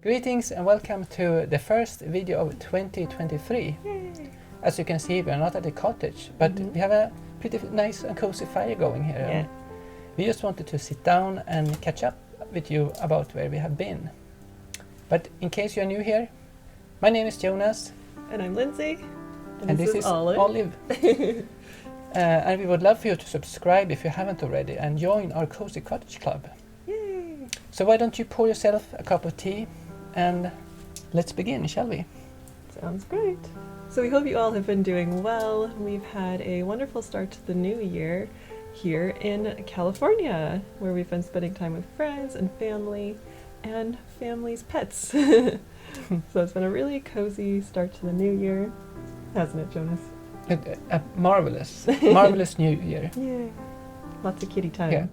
Greetings and welcome to the first video of 2023. Yay. As you can see, we are not at the cottage, but we have a pretty nice and cozy fire going here. Yeah. We just wanted to sit down and catch up with you about where we have been. But in case you are new here, my name is Jonas. And I'm Lindsay. And this is Olive. And we would love for you to subscribe if you haven't already and join our Cozy Cottage Club. Yay! So why don't you pour yourself a cup of tea and let's begin, shall we? Sounds great. So we hope you all have been doing well. We've had a wonderful start to the new year here in California, where we've been spending time with friends and family and family's pets. So it's been a really cozy start to the new year, hasn't it, Jonas? A marvelous new year. Yay! Lots of kitty time. Yeah.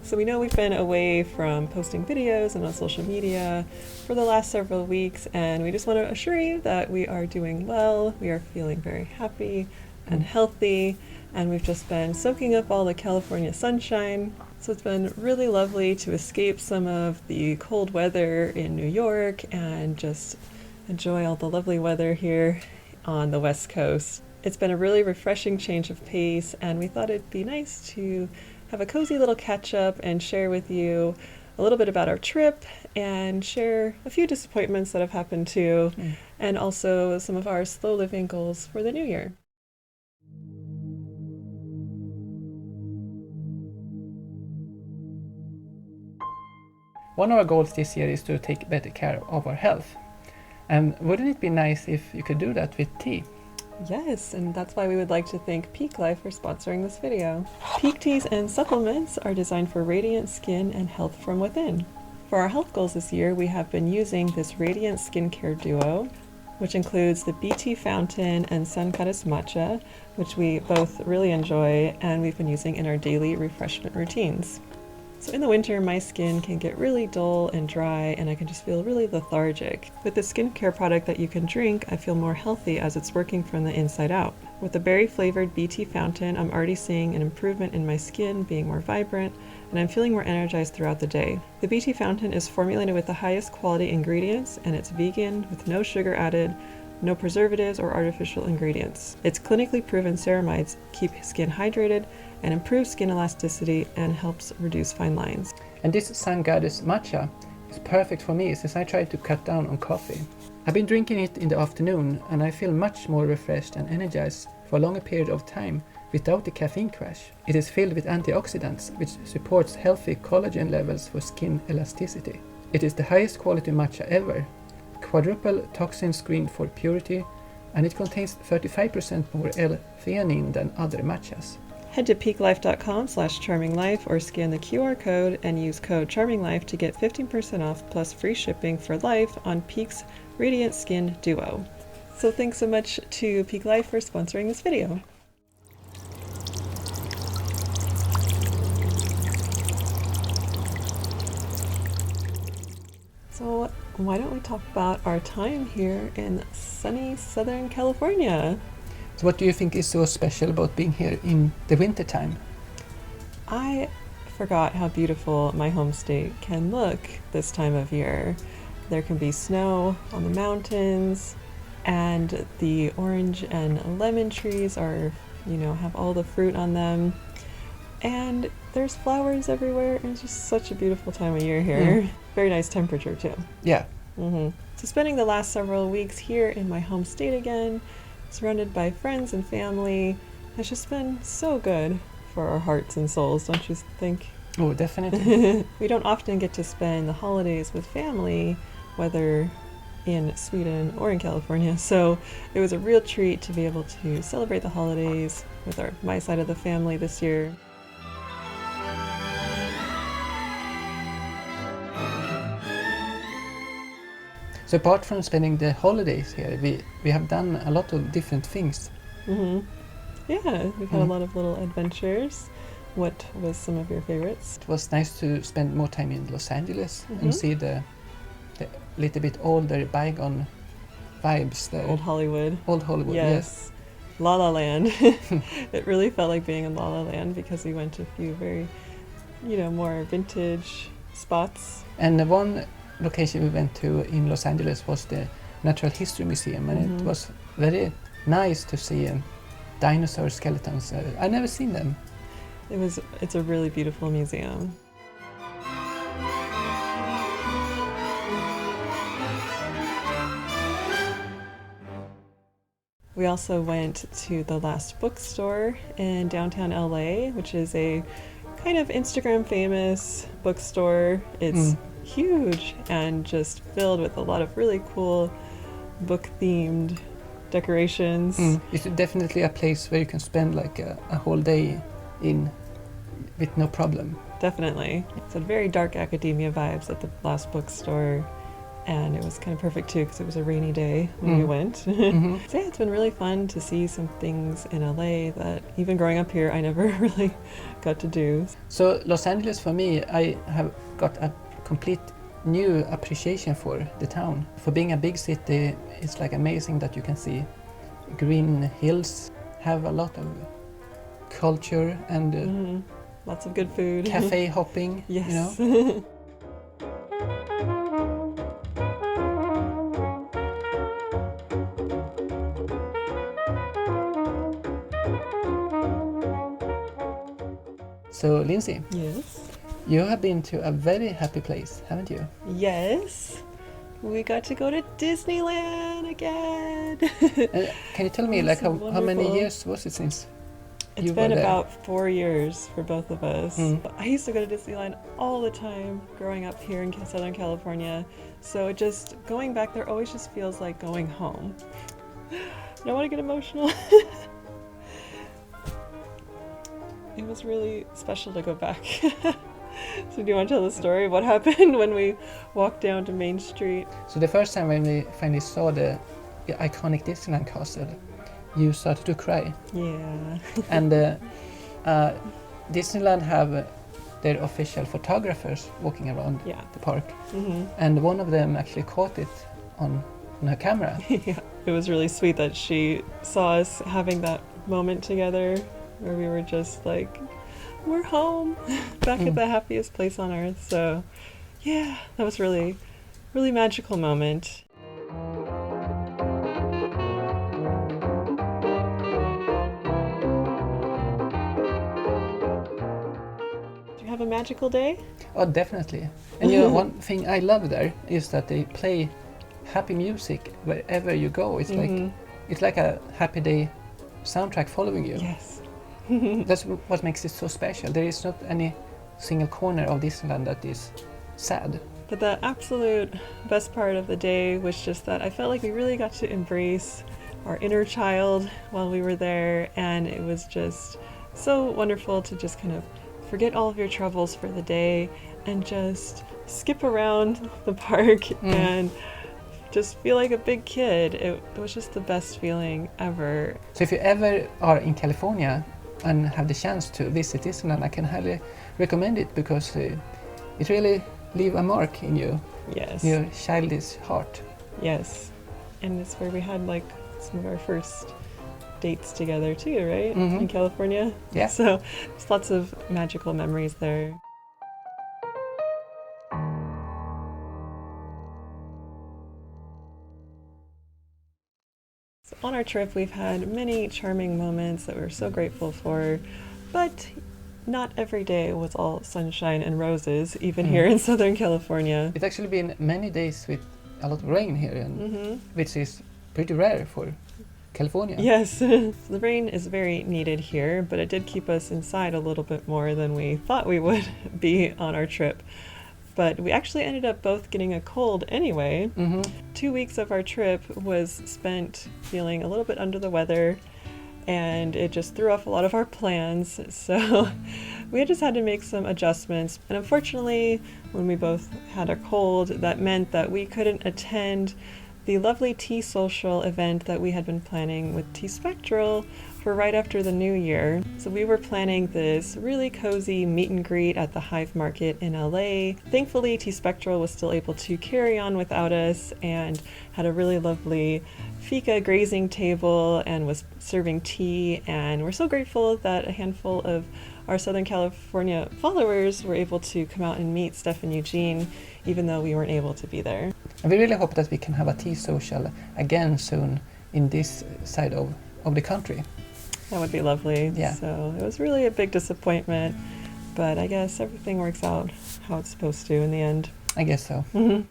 So we know we've been away from posting videos and on social media for the last several weeks, and we just want to assure you that we are doing well. We are feeling very happy and healthy, and we've just been soaking up all the California sunshine. So it's been really lovely to escape some of the cold weather in New York and just enjoy all the lovely weather here on the West Coast. It's been a really refreshing change of pace, and we thought it'd be nice to have a cozy little catch up and share with you a little bit about our trip and share a few disappointments that have happened too, and also some of our slow living goals for the new year. One of our goals this year is to take better care of our health. And wouldn't it be nice if you could do that with tea? Yes, and that's why we would like to thank Pique Life for sponsoring this video. Pique teas and supplements are designed for radiant skin and health from within. For our health goals this year, we have been using this radiant skincare duo, which includes the BT Fountain and Sun Cottage Matcha, which we both really enjoy and we've been using in our daily refreshment routines. So in the winter, my skin can get really dull and dry, and I can just feel really lethargic. With the skincare product that you can drink, I feel more healthy as it's working from the inside out. With the berry-flavored BT Fountain, I'm already seeing an improvement in my skin being more vibrant, and I'm feeling more energized throughout the day. The BT Fountain is formulated with the highest quality ingredients, and it's vegan with no sugar added, no preservatives or artificial ingredients. Its clinically proven ceramides keep skin hydrated and improve skin elasticity and helps reduce fine lines. And this Sun Goddess matcha is perfect for me since I try to cut down on coffee. I've been drinking it in the afternoon and I feel much more refreshed and energized for a longer period of time without the caffeine crash. It is filled with antioxidants which supports healthy collagen levels for skin elasticity. It is the highest quality matcha ever, quadruple toxin screened for purity, and it contains 35% more L-theanine than other matchas. Head to peaklife.com/charminglife or scan the QR code and use code CHARMINGLIFE to get 15% off plus free shipping for life on Pique's Radiant Skin Duo. So thanks so much to Pique Life for sponsoring this video. So why don't we talk about our time here in sunny Southern California? So what do you think is so special about being here in the winter time? I forgot how beautiful my home state can look this time of year. There can be snow on the mountains, and the orange and lemon trees are, have all the fruit on them. And there's flowers everywhere, and it's just such a beautiful time of year here. Very nice temperature too. Yeah. So spending the last several weeks here in my home state again, surrounded by friends and family, has just been so good for our hearts and souls, don't you think? Oh, definitely. We don't often get to spend the holidays with family, whether in Sweden or in California, so it was a real treat to be able to celebrate the holidays with my side of the family this year. So apart from spending the holidays here, we have done a lot of different things. Yeah, we've had a lot of little adventures. What was some of your favorites? It was nice to spend more time in Los Angeles and see the little bit older bygone vibes there. Old Hollywood. Old Hollywood, yes. La La Land. It really felt like being in La La Land because we went to a few very, more vintage spots. And the one location we went to in Los Angeles was the Natural History Museum, and it was very nice to see dinosaur skeletons. I never seen them. It's a really beautiful museum. We also went to the Last Bookstore in downtown LA, which is a kind of Instagram famous bookstore. It's huge and just filled with a lot of really cool book themed decorations. It's definitely a place where you can spend like a whole day in with no problem. Definitely. It's a very dark academia vibes at the Last Bookstore. And it was kind of perfect too because it was a rainy day when we went. So yeah, it's been really fun to see some things in LA that even growing up here I never really got to do. So Los Angeles, for me, I have got a complete new appreciation for the town. For being a big city, it's like amazing that you can see green hills, have a lot of culture and lots of good food. Cafe hopping, yes. So, Lindsay, Yes. you have been to a very happy place, haven't you? Yes. We got to go to Disneyland again. Can you tell me, like, how many years was it since It's you been were there? about 4 years for both of us. I used to go to Disneyland all the time growing up here in Southern California. So it just, going back there always just feels like going home. I don't want to get emotional. It was really special to go back. So do you want to tell the story of what happened when we walked down to Main Street? So the first time when we finally saw the iconic Disneyland castle, you started to cry. Yeah. And Disneyland have their official photographers walking around the park. And one of them actually caught it on her camera. Yeah, it was really sweet that she saw us having that moment together where we were just like, we're home, back at the happiest place on earth. So yeah, that was really, really magical moment. Do you have a magical day? Oh, definitely. And one thing I love there is that they play happy music wherever you go. It's like a happy day soundtrack following you. Yes. That's what makes it so special. There is not any single corner of Disneyland that is sad. But the absolute best part of the day was just that I felt like we really got to embrace our inner child while we were there, and it was just so wonderful to just kind of forget all of your troubles for the day and just skip around the park and just feel like a big kid. It was just the best feeling ever. So if you ever are in California and have the chance to visit Disneyland, I can highly recommend it because it really leave a mark in you. Yes. Your childish heart. Yes. And it's where we had like some of our first dates together too, right? In California. Yeah. So there's lots of magical memories there. So on our trip, we've had many charming moments that we're so grateful for, but not every day was all sunshine and roses, even here in Southern California. It's actually been many days with a lot of rain here, and which is pretty rare for California. Yes, the rain is very needed here, but it did keep us inside a little bit more than we thought we would be on our trip. But we actually ended up both getting a cold anyway. 2 weeks of our trip was spent feeling a little bit under the weather, and it just threw off a lot of our plans. So we just had to make some adjustments. And unfortunately, when we both had a cold, that meant that we couldn't attend the lovely tea social event that we had been planning with Tea Spectral for right after the new year. So we were planning this really cozy meet and greet at the Hive Market in LA. Thankfully, Tea Spectral was still able to carry on without us and had a really lovely fika grazing table and was serving tea, and we're so grateful that a handful of our Southern California followers were able to come out and meet Steph and Eugene, even though we weren't able to be there. And we really hope that we can have a tea social again soon in this side of the country. That would be lovely. Yeah. So it was really a big disappointment, but I guess everything works out how it's supposed to in the end. I guess so. Mm-hmm.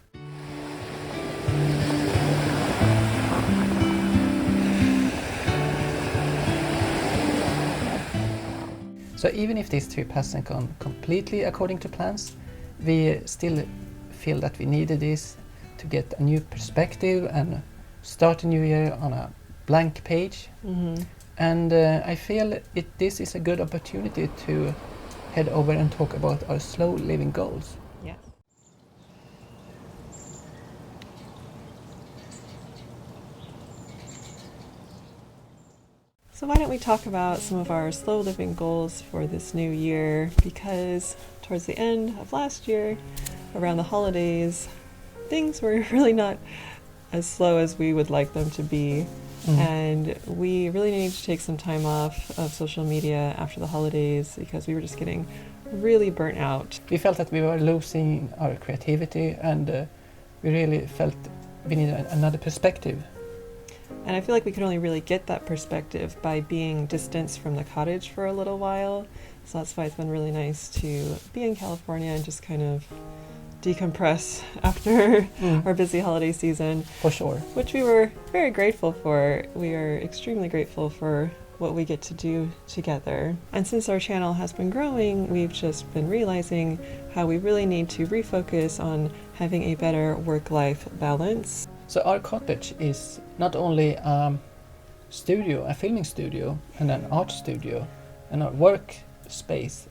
So even if this trip hasn't gone completely according to plans, we still feel that we needed this to get a new perspective and start a new year on a blank page. Mm-hmm. And I feel this is a good opportunity to head over and talk about our slow living goals. Yeah. So why don't we talk about some of our slow living goals for this new year, because towards the end of last year, around the holidays, things were really not as slow as we would like them to be. And we really needed to take some time off of social media after the holidays because we were just getting really burnt out. We felt that we were losing our creativity, and we really felt we needed another perspective. And I feel like we could only really get that perspective by being distanced from the cottage for a little while. So that's why it's been really nice to be in California and just kind of decompress after our busy holiday season. For sure. Which we were very grateful for. We are extremely grateful for what we get to do together. And since our channel has been growing, we've just been realizing how we really need to refocus on having a better work-life balance. So our cottage is not only a studio, a filming studio, and an art studio, and a work space.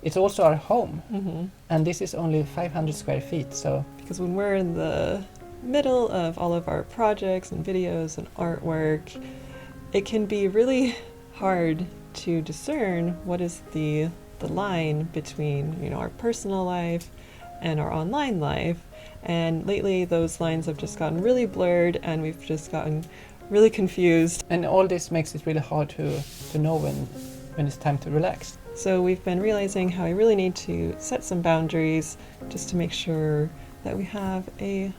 It's also our home, and this is only 500 square feet. So because when we're in the middle of all of our projects and videos and artwork, it can be really hard to discern what is the line between, you know, our personal life and our online life. And lately those lines have just gotten really blurred, and we've just gotten really confused. And all this makes it really hard to know when it's time to relax. So we've been realizing how we really need to set some boundaries just to make sure that we have a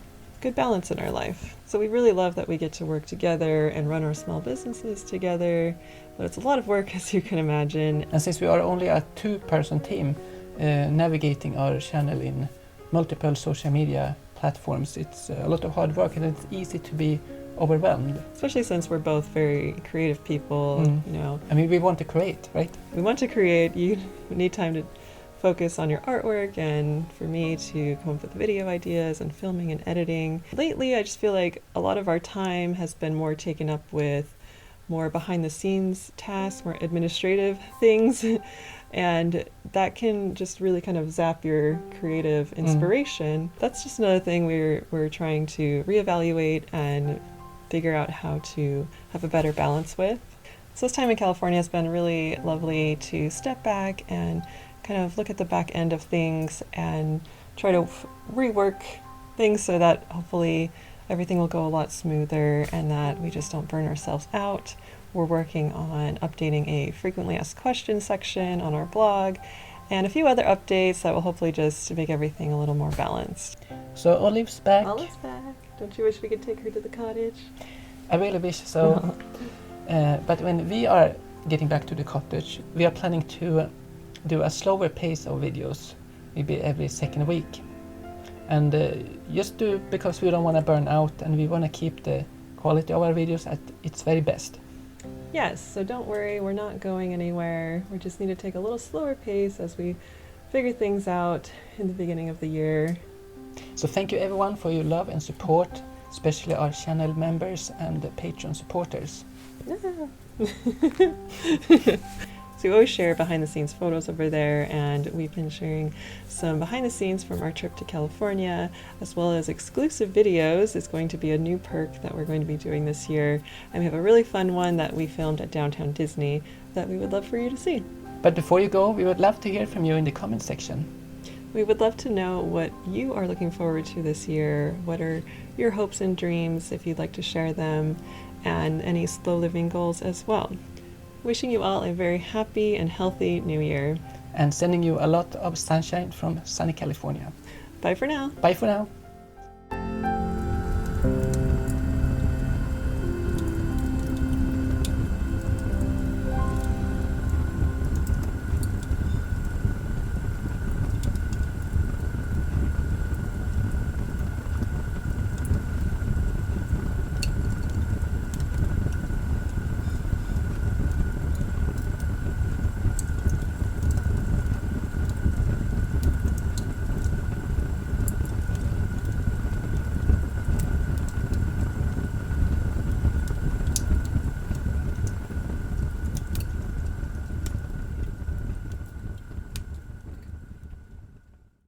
good balance in our life. So we really love that we get to work together and run our small businesses together, but it's a lot of work, as you can imagine. And since we are only a two-person team navigating our channel in multiple social media platforms, it's a lot of hard work, and it's easy to be overwhelmed. Especially since we're both very creative people, you know. I mean, we want to create, right? We want to create. You need time to focus on your artwork, and for me to come up with video ideas and filming and editing. Lately, I just feel like a lot of our time has been more taken up with more behind the scenes tasks, more administrative things. And that can just really kind of zap your creative inspiration. That's just another thing we're trying to reevaluate and figure out how to have a better balance with. So this time in California has been really lovely to step back and kind of look at the back end of things and try to rework things so that hopefully everything will go a lot smoother and that we just don't burn ourselves out. We're working on updating a frequently asked questions section on our blog and a few other updates that will hopefully just make everything a little more balanced. So Olive's back. Olive's back. Don't you wish we could take her to the cottage? I really wish so. But when we are getting back to the cottage, we are planning to do a slower pace of videos, maybe every second week. And just because we don't want to burn out, and we want to keep the quality of our videos at its very best. Yes, so don't worry, we're not going anywhere. We just need to take a little slower pace as we figure things out in the beginning of the year. So thank you everyone for your love and support, especially our channel members and the Patreon supporters. So we always share behind the scenes photos over there, and we've been sharing some behind the scenes from our trip to California, as well as exclusive videos. It's going to be a new perk that we're going to be doing this year, and we have a really fun one that we filmed at Downtown Disney that we would love for you to see. But before you go, we would love to hear from you in the comment section. We would love to know what you are looking forward to this year. What are your hopes and dreams, if you'd like to share them, and any slow living goals as well. Wishing you all a very happy and healthy new year. And sending you a lot of sunshine from sunny California. Bye for now. Bye for now.